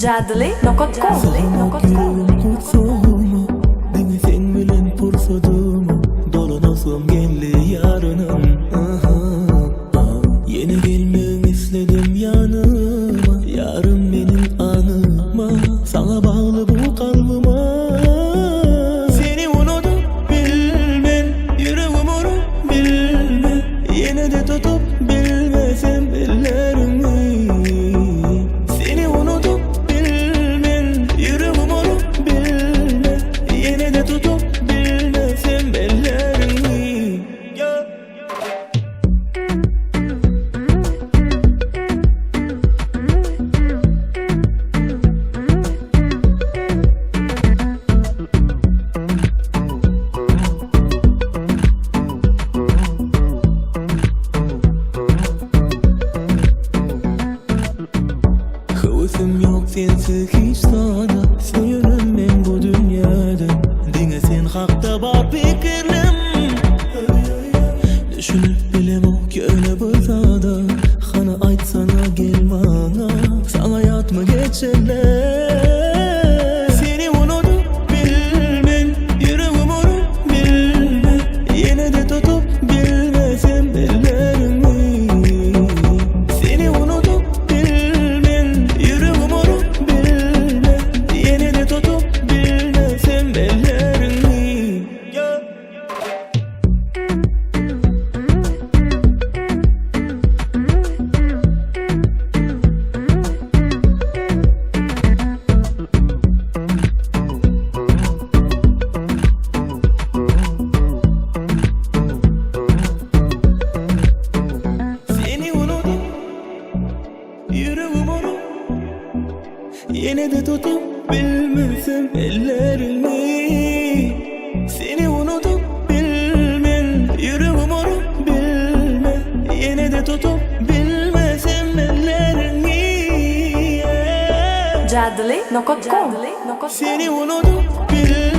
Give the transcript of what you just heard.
Jadli.com. Dini sen bilen pursadım dolanasım geldi yarınım. Yeni gelmek istedim yanıma, yarın benim anıma, sana bağlı bu kalbıma. Seni unutup bilmem, yüreğim unutup bilmem, yine de tutup bilmesem ellerimi. Seni unutup bilmem, yüreğim unutup bilmem, yine de tutup bilmesem ellerimi. Hıvısım yok sensiz hiç sana, sürünmem bu dünyada. Dine sen hakta var fikrim, düşünüp bilem o ki öyle bulsada. Hana aytsana gel bana, sana yat mı geçenler. Seni unutup bilmem, yüreğim unutup bilmem, yine de tutup bilmesem ellerimi. Seni unutup bilmem, yüreğim unutup bilmem, yine de tutup bilmesem ellerimi. Seni unutup yüreğim unutup, yine de tutup bilmesem ellerimi. Seni unutup bilmem, yüreğim unutup bilmem, yine de tutup bilmesem ellerimi. Jadli.com. Seni unutup bilmem,